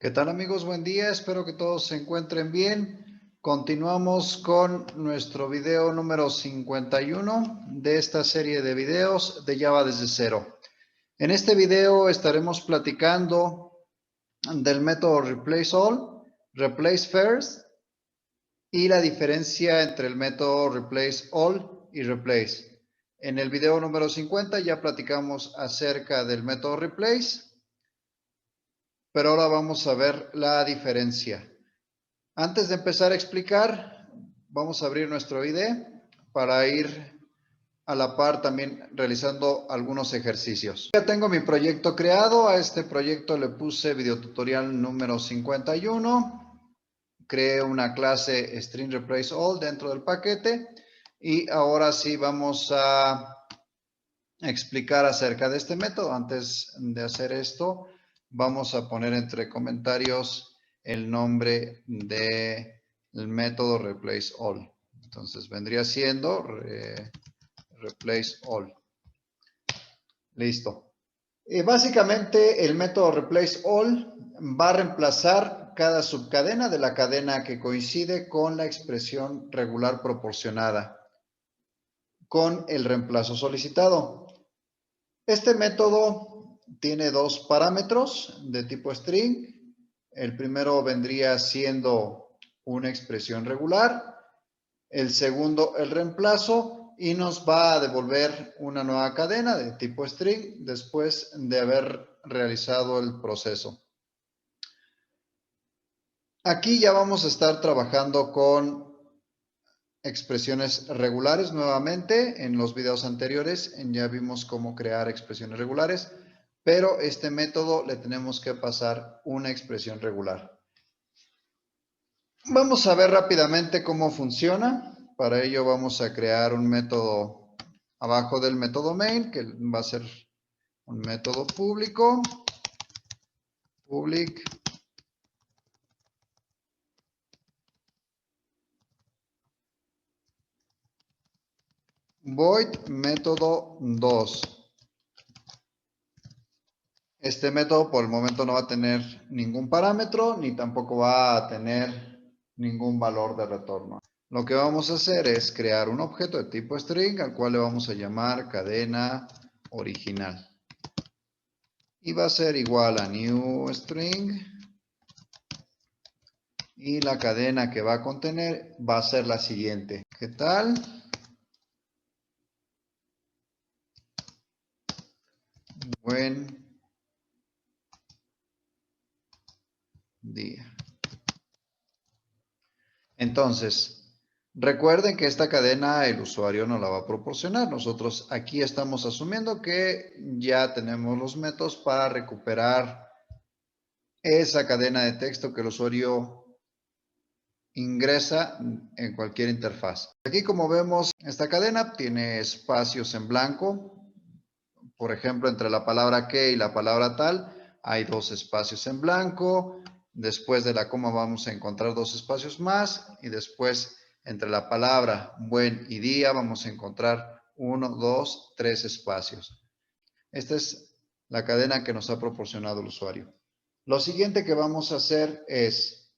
¿Qué tal amigos? Buen día, espero que todos se encuentren bien. Continuamos con nuestro video número 51 de esta serie de videos de Java desde cero. En este video estaremos platicando del método Replace All, Replace First y la diferencia entre el método Replace All y Replace. En el video número 50 ya platicamos acerca del método Replace, pero ahora vamos a ver la diferencia. Antes de empezar a explicar, vamos a abrir nuestro IDE para ir a la par también realizando algunos ejercicios. Ya tengo mi proyecto creado. A este proyecto le puse videotutorial número 51. Creé una clase String Replace All dentro del paquete. Y ahora sí vamos a explicar acerca de este método. Antes de hacer esto, vamos a poner entre comentarios el nombre del método Replace All. Entonces vendría siendo Replace All. Listo. Básicamente el método Replace All va a reemplazar cada subcadena de la cadena que coincide con la expresión regular proporcionada con el reemplazo solicitado. Este método tiene dos parámetros de tipo string. El primero vendría siendo una expresión regular. El segundo, el reemplazo, y nos va a devolver una nueva cadena de tipo string después de haber realizado el proceso. Aquí ya vamos a estar trabajando con expresiones regulares nuevamente. En los videos anteriores ya vimos cómo crear expresiones regulares, pero este método le tenemos que pasar una expresión regular. Vamos a ver rápidamente cómo funciona. Para ello vamos a crear un método abajo del método main, que va a ser un método público, public void método 2. Este método por el momento no va a tener ningún parámetro ni tampoco va a tener ningún valor de retorno. Lo que vamos a hacer es crear un objeto de tipo string al cual le vamos a llamar cadena original. Y va a ser igual a new string. Y la cadena que va a contener va a ser la siguiente. ¿Qué tal? Buen día. Entonces, recuerden que esta cadena el usuario no la va a proporcionar. Nosotros aquí estamos asumiendo que ya tenemos los métodos para recuperar esa cadena de texto que el usuario ingresa en cualquier interfaz. Aquí, como vemos, esta cadena tiene espacios en blanco. Por ejemplo, entre la palabra que y la palabra tal hay dos espacios en blanco. Después de la coma vamos a encontrar dos espacios más. Y después, entre la palabra buen y día, vamos a encontrar 1, 2, 3 espacios. Esta es la cadena que nos ha proporcionado el usuario. Lo siguiente que vamos a hacer es,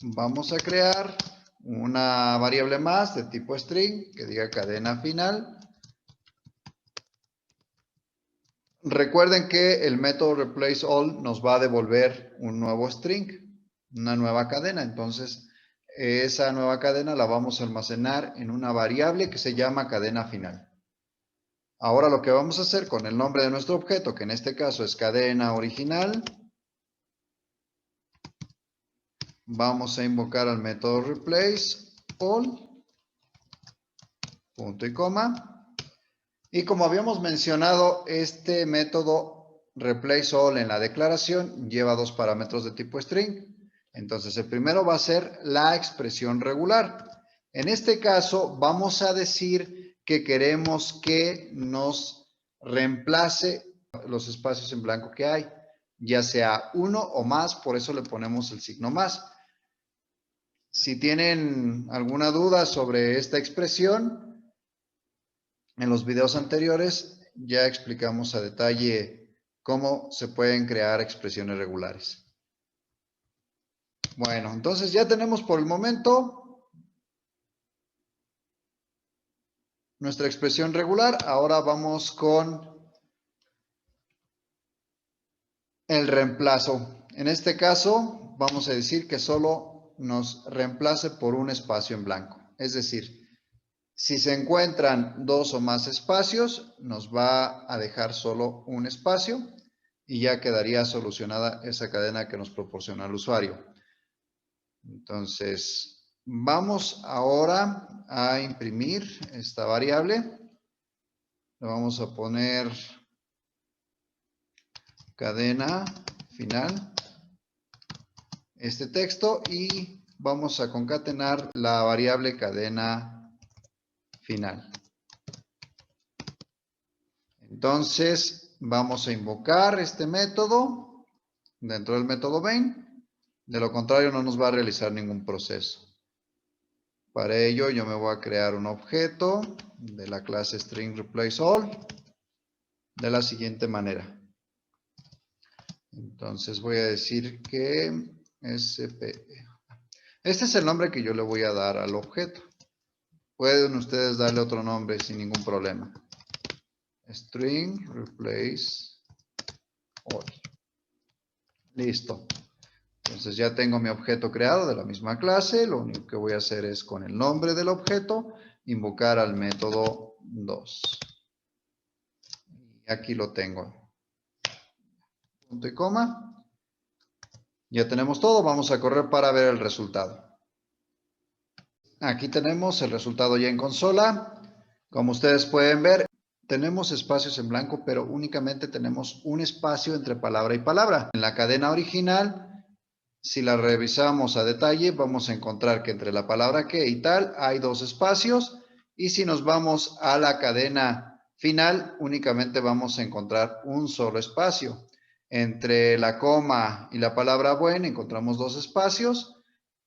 vamos a crear una variable más de tipo string que diga cadena final. Recuerden que el método replace all nos va a devolver un nuevo string, una nueva cadena. Entonces, esa nueva cadena la vamos a almacenar en una variable que se llama cadena final. Ahora lo que vamos a hacer con el nombre de nuestro objeto, que en este caso es cadena original, vamos a invocar al método replace all, punto y coma. Y como habíamos mencionado, este método replace all en la declaración lleva dos parámetros de tipo string. Entonces, el primero va a ser la expresión regular. En este caso, vamos a decir que queremos que nos reemplace los espacios en blanco que hay, ya sea uno o más, por eso le ponemos el signo más. Si tienen alguna duda sobre esta expresión, en los videos anteriores ya explicamos a detalle cómo se pueden crear expresiones regulares. Bueno, entonces ya tenemos por el momento nuestra expresión regular. Ahora vamos con el reemplazo. En este caso, vamos a decir que solo nos reemplace por un espacio en blanco. Es decir, si se encuentran dos o más espacios, nos va a dejar solo un espacio y ya quedaría solucionada esa cadena que nos proporciona el usuario. Entonces, vamos ahora a imprimir esta variable. Le vamos a poner cadena final, este texto, y vamos a concatenar la variable cadena final. Entonces, vamos a invocar este método dentro del método main. De lo contrario, no nos va a realizar ningún proceso. Para ello, yo me voy a crear un objeto de la clase string replace all de la siguiente manera. Entonces voy a decir que SP. Este es el nombre que yo le voy a dar al objeto. Pueden ustedes darle otro nombre sin ningún problema. String replace all. Listo. Entonces ya tengo mi objeto creado de la misma clase. Lo único que voy a hacer es con el nombre del objeto invocar al método 2. Y aquí lo tengo. Punto y coma. Ya tenemos todo. Vamos a correr para ver el resultado. Aquí tenemos el resultado ya en consola. Como ustedes pueden ver, tenemos espacios en blanco, pero únicamente tenemos un espacio entre palabra y palabra. En la cadena original, si la revisamos a detalle, vamos a encontrar que entre la palabra que y tal hay dos espacios. Y si nos vamos a la cadena final, únicamente vamos a encontrar un solo espacio. Entre la coma y la palabra buen encontramos dos espacios.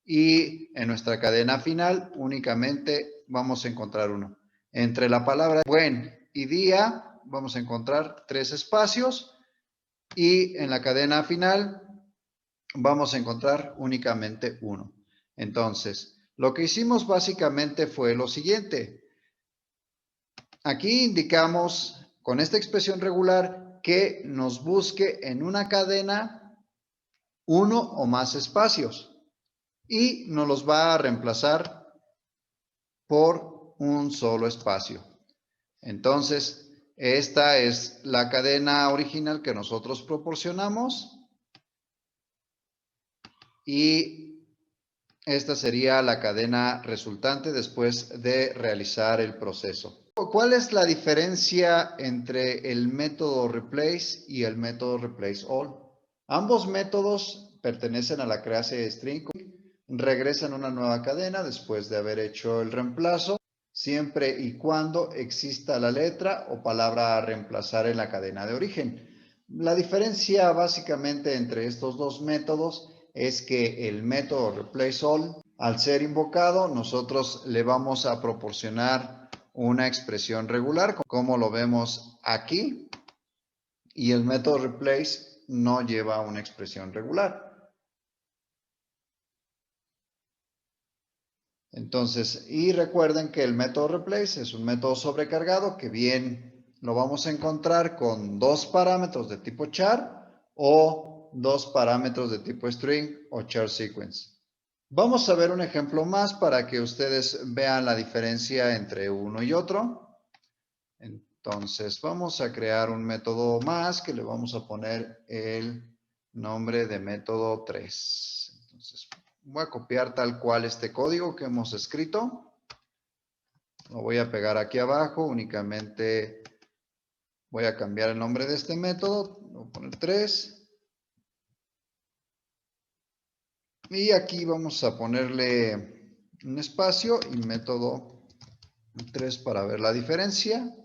Y en nuestra cadena final únicamente vamos a encontrar uno. Entre la palabra buen y día vamos a encontrar tres espacios y en la cadena final vamos a encontrar únicamente uno. Entonces, lo que hicimos básicamente fue lo siguiente. Aquí indicamos con esta expresión regular que nos busque en una cadena uno o más espacios. Y nos los va a reemplazar por un solo espacio. Entonces, esta es la cadena original que nosotros proporcionamos y esta sería la cadena resultante después de realizar el proceso. ¿Cuál es la diferencia entre el método replace y el método replace all? Ambos métodos pertenecen a la clase de string. Regresan una nueva cadena después de haber hecho el reemplazo, siempre y cuando exista la letra o palabra a reemplazar en la cadena de origen. La diferencia básicamente entre estos dos métodos es que el método replace all, al ser invocado, nosotros le vamos a proporcionar una expresión regular, como lo vemos aquí, y el método replace no lleva una expresión regular. Entonces, y recuerden que el método replace es un método sobrecargado que bien lo vamos a encontrar con dos parámetros de tipo char o dos parámetros de tipo string o char sequence. Vamos a ver un ejemplo más para que ustedes vean la diferencia entre uno y otro. Entonces, vamos a crear un método más que le vamos a poner el nombre de método 3. Entonces, voy a copiar tal cual este código que hemos escrito. Lo voy a pegar aquí abajo. Únicamente voy a cambiar el nombre de este método. Voy a poner 3. Y aquí vamos a ponerle un espacio y método 3 para ver la diferencia.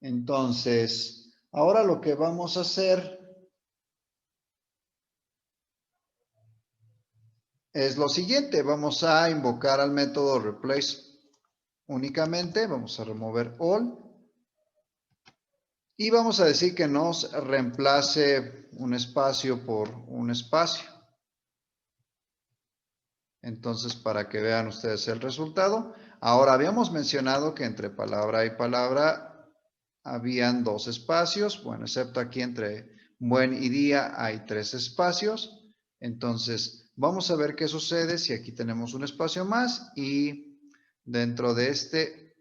Entonces, ahora lo que vamos a hacer es lo siguiente. Vamos a invocar al método replace únicamente. Vamos a remover all. Y vamos a decir que nos reemplace un espacio por un espacio. Entonces, para que vean ustedes el resultado. Ahora, habíamos mencionado que entre palabra y palabra habían 2 espacios. Bueno, excepto aquí entre buen y día hay 3 espacios. Entonces, vamos a ver qué sucede si aquí tenemos un espacio más y dentro de este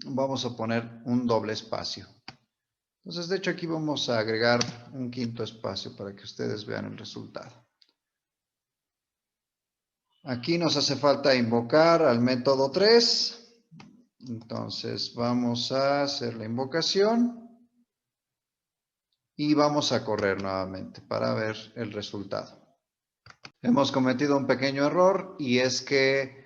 vamos a poner un doble espacio. Entonces, de hecho, aquí vamos a agregar un quinto espacio para que ustedes vean el resultado. Aquí nos hace falta invocar al método 3. Entonces, vamos a hacer la invocación. Y vamos a correr nuevamente para ver el resultado. Hemos cometido un pequeño error y es que,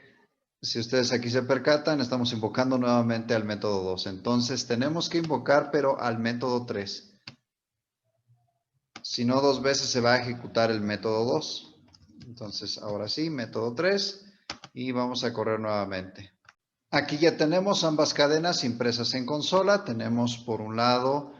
si ustedes aquí se percatan, estamos invocando nuevamente al método 2. Entonces tenemos que invocar, pero al método 3. Si no, 2 veces se va a ejecutar el método 2. Entonces, ahora sí, método 3 y vamos a correr nuevamente. Aquí ya tenemos ambas cadenas impresas en consola. Tenemos por un lado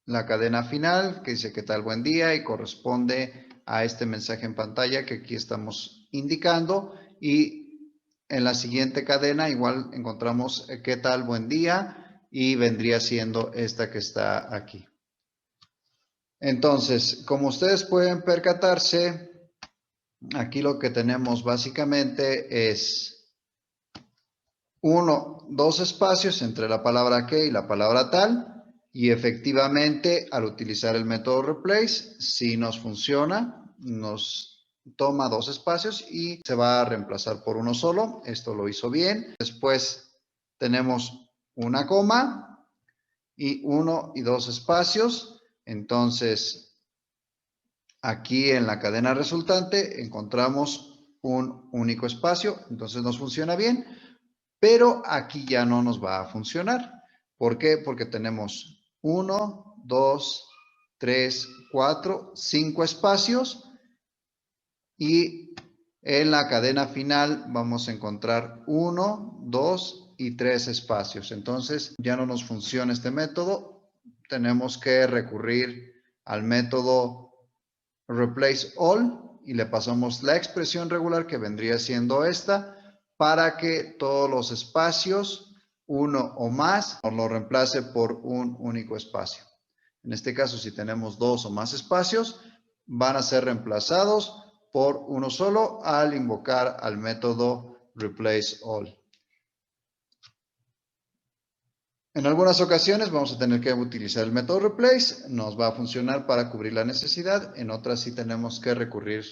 la cadena final que dice ¿qué tal? Buen día, y corresponde a este mensaje en pantalla que aquí estamos indicando, y en la siguiente cadena igual encontramos ¿qué tal? Buen día, y vendría siendo esta que está aquí. Entonces, como ustedes pueden percatarse, aquí lo que tenemos básicamente es 2 espacios entre la palabra que y la palabra tal. Y efectivamente, al utilizar el método replace, si nos funciona, nos toma 2 espacios y se va a reemplazar por uno solo. Esto lo hizo bien. Después tenemos una coma y 1 y 2 espacios. Entonces, aquí en la cadena resultante encontramos un único espacio. Entonces nos funciona bien, pero aquí ya no nos va a funcionar. ¿Por qué? Porque tenemos 1, 2, 3, 4, 5 espacios y en la cadena final vamos a encontrar 1, 2 y 3 espacios. Entonces ya no nos funciona este método. Tenemos que recurrir al método replace all y le pasamos la expresión regular que vendría siendo esta para que todos los espacios, uno o más, nos lo reemplace por un único espacio. En este caso, si tenemos 2 o más espacios, van a ser reemplazados por uno solo al invocar al método replace all. En algunas ocasiones vamos a tener que utilizar el método replace, nos va a funcionar para cubrir la necesidad, en otras sí tenemos que recurrir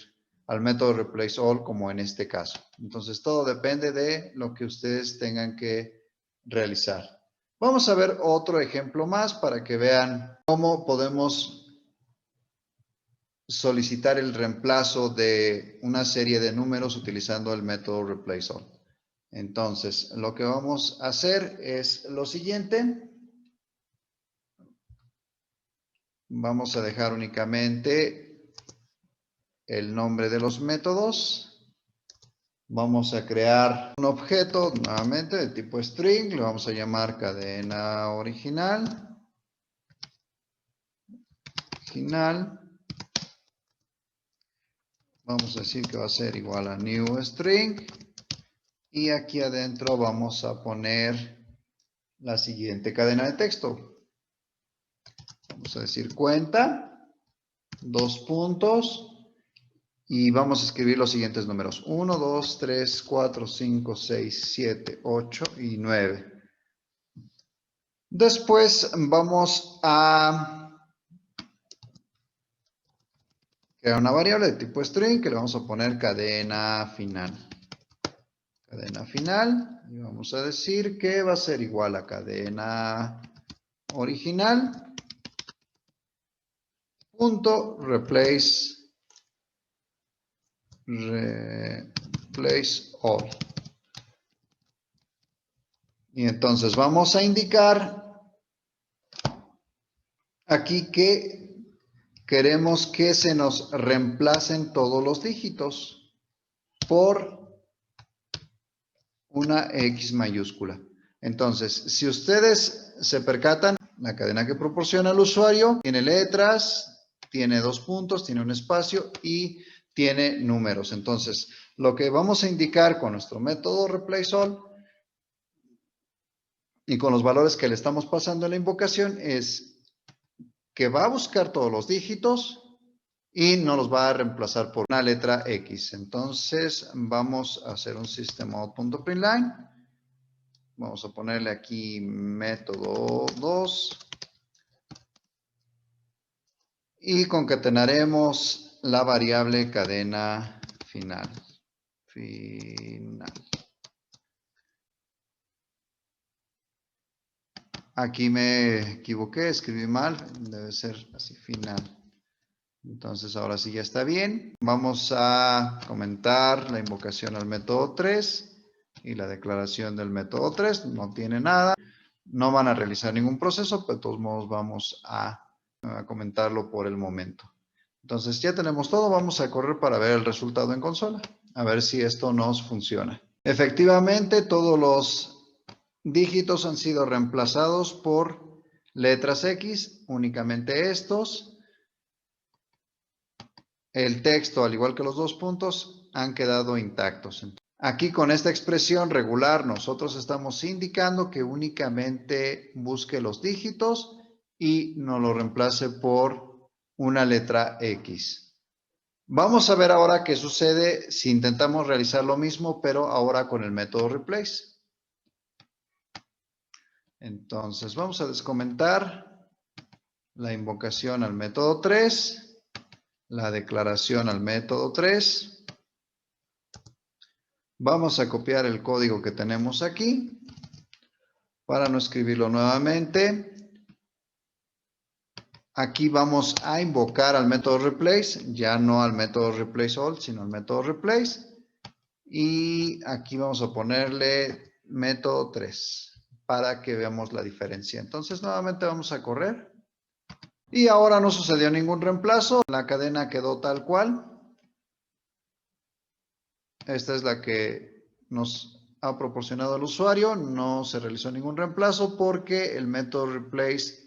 al método replace all como en este caso. Entonces todo depende de lo que ustedes tengan que realizar. Vamos a ver otro ejemplo más para que vean cómo podemos solicitar el reemplazo de una serie de números utilizando el método replace all. Entonces, lo que vamos a hacer es lo siguiente. Vamos a dejar únicamente el nombre de los métodos. Vamos a crear un objeto nuevamente de tipo string. Le vamos a llamar cadena original. Vamos a decir que va a ser igual a new string. Y aquí adentro vamos a poner la siguiente cadena de texto. Vamos a decir cuenta, 2 puntos. Y vamos a escribir los siguientes números. 1, 2, 3, 4, 5, 6, 7, 8 y 9. Después vamos a crear una variable de tipo string que le vamos a poner cadena final. Cadena final. Y vamos a decir que va a ser igual a cadena original. Punto replace all. Y entonces vamos a indicar aquí que queremos que se nos reemplacen todos los dígitos por una X mayúscula. Entonces, si ustedes se percatan, la cadena que proporciona el usuario tiene letras, tiene 2 puntos, tiene un espacio y tiene números. Entonces, lo que vamos a indicar con nuestro método replaceAll y con los valores que le estamos pasando en la invocación es que va a buscar todos los dígitos y nos los va a reemplazar por una letra X. Entonces, vamos a hacer un system.out.println. Vamos a ponerle aquí método 2 y concatenaremos la variable cadena final. Aquí me equivoqué, escribí mal, debe ser así, final. Entonces ahora sí ya está bien. Vamos a comentar la invocación al método 3 y la declaración del método 3. No tiene nada, no van a realizar ningún proceso, pero de todos modos vamos a comentarlo por el momento. Entonces ya tenemos todo, vamos a correr para ver el resultado en consola, a ver si esto nos funciona. Efectivamente, todos los dígitos han sido reemplazados por letras X, únicamente estos. El texto, al igual que los dos puntos, han quedado intactos. Aquí con esta expresión regular nosotros estamos indicando que únicamente busque los dígitos y nos lo reemplace por una letra X. Vamos a ver ahora qué sucede si intentamos realizar lo mismo, pero ahora con el método replace. Entonces vamos a descomentar la invocación al método 3, la declaración al método 3. Vamos a copiar el código que tenemos aquí para no escribirlo nuevamente. Aquí vamos a invocar al método replace, ya no al método replaceAll, sino al método replace. Y aquí vamos a ponerle método 3 para que veamos la diferencia. Entonces nuevamente vamos a correr. Y ahora no sucedió ningún reemplazo, la cadena quedó tal cual. Esta es la que nos ha proporcionado el usuario, no se realizó ningún reemplazo porque el método replace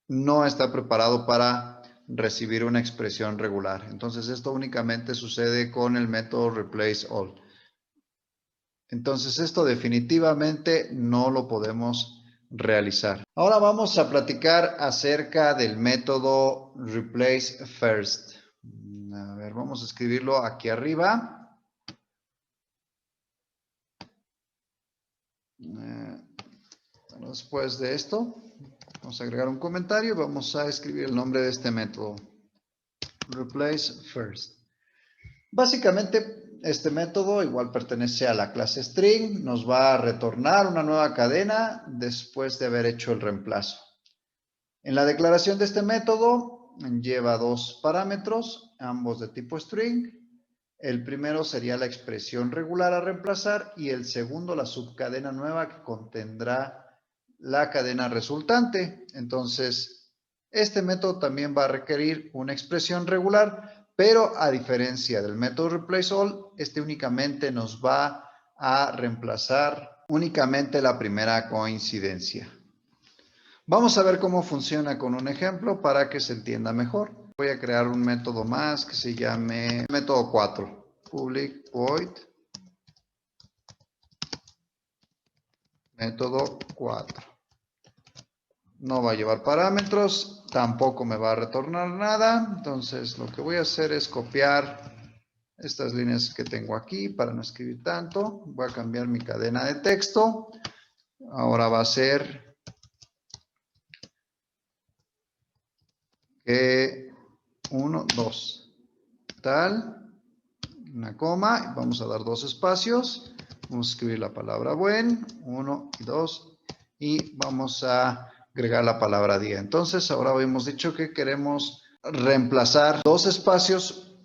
no está preparado para recibir una expresión regular. Entonces esto únicamente sucede con el método replaceAll. Entonces esto definitivamente no lo podemos realizar. Ahora vamos a platicar acerca del método replaceFirst. A ver, vamos a escribirlo aquí arriba. Después de esto, vamos a agregar un comentario y vamos a escribir el nombre de este método. replaceFirst. Básicamente, este método igual pertenece a la clase string, nos va a retornar una nueva cadena después de haber hecho el reemplazo. En la declaración de este método lleva dos parámetros, ambos de tipo string. El primero sería la expresión regular a reemplazar y el segundo la subcadena nueva que contendrá la cadena resultante. Entonces, este método también va a requerir una expresión regular, pero a diferencia del método replaceAll, este únicamente nos va a reemplazar únicamente la primera coincidencia. Vamos a ver cómo funciona con un ejemplo para que se entienda mejor. Voy a crear un método más que se llame método 4. Public void método 4. No va a llevar parámetros, tampoco me va a retornar nada. Entonces lo que voy a hacer es copiar estas líneas que tengo aquí para no escribir tanto. Voy a cambiar mi cadena de texto. Ahora va a ser que 1, 2, tal, una coma, vamos a dar dos espacios. Vamos a escribir la palabra buen, 1 y 2, y vamos a agregar la palabra día. Entonces, ahora habíamos dicho que queremos reemplazar dos espacios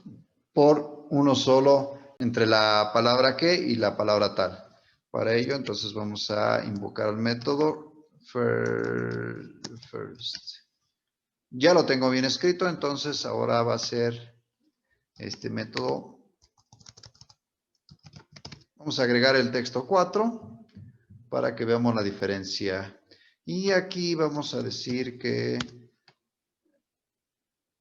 por uno solo entre la palabra que y la palabra tal. Para ello, entonces vamos a invocar el método first. Ya lo tengo bien escrito, entonces ahora va a ser este método. Vamos a agregar el texto 4 para que veamos la diferencia. Y aquí vamos a decir que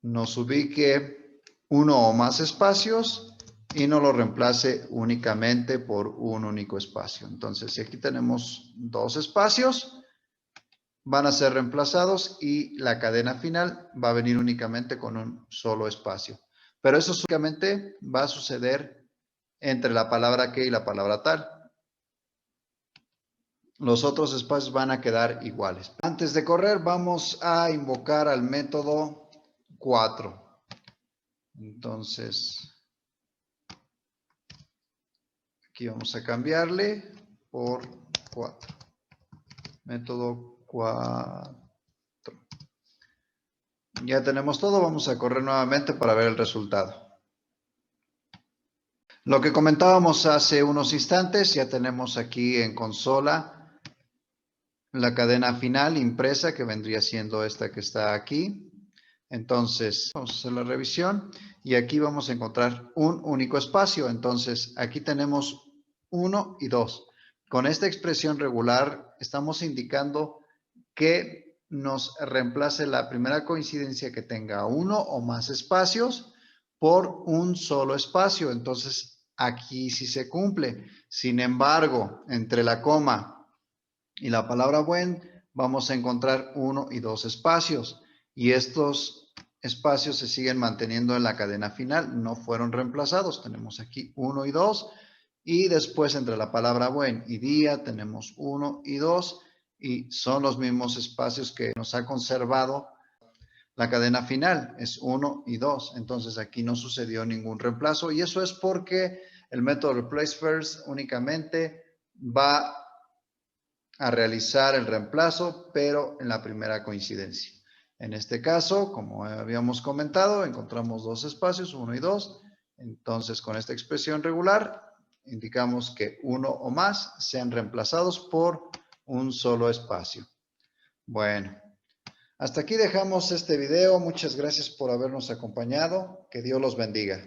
nos ubique uno o más espacios y no lo reemplace únicamente por un único espacio. Entonces, si aquí tenemos dos espacios, van a ser reemplazados y la cadena final va a venir únicamente con un solo espacio. Pero eso únicamente va a suceder entre la palabra que y la palabra tal. Los otros espacios van a quedar iguales. Antes de correr, vamos a invocar al método 4. Entonces, aquí vamos a cambiarle por 4. Método 4. Ya tenemos todo, vamos a correr nuevamente para ver el resultado. Lo que comentábamos hace unos instantes, ya tenemos aquí en consola la cadena final impresa, que vendría siendo esta que está aquí. Entonces, vamos a hacer la revisión y aquí vamos a encontrar un único espacio. Entonces, aquí tenemos 1 y 2. Con esta expresión regular estamos indicando que nos reemplace la primera coincidencia que tenga uno o más espacios por un solo espacio. Entonces, aquí sí se cumple. Sin embargo, entre la coma y la palabra buen, vamos a encontrar 1 y 2 espacios. Y estos espacios se siguen manteniendo en la cadena final, no fueron reemplazados. Tenemos aquí 1 y 2. Y después entre la palabra buen y día tenemos 1 y 2. Y son los mismos espacios que nos ha conservado la cadena final. Es 1 y 2. Entonces aquí no sucedió ningún reemplazo. Y eso es porque el método replace first únicamente va a realizar el reemplazo, pero en la primera coincidencia. En este caso, como habíamos comentado, encontramos dos espacios, 1 y 2. Entonces, con esta expresión regular, indicamos que uno o más sean reemplazados por un solo espacio. Bueno, hasta aquí dejamos este video. Muchas gracias por habernos acompañado. Que Dios los bendiga.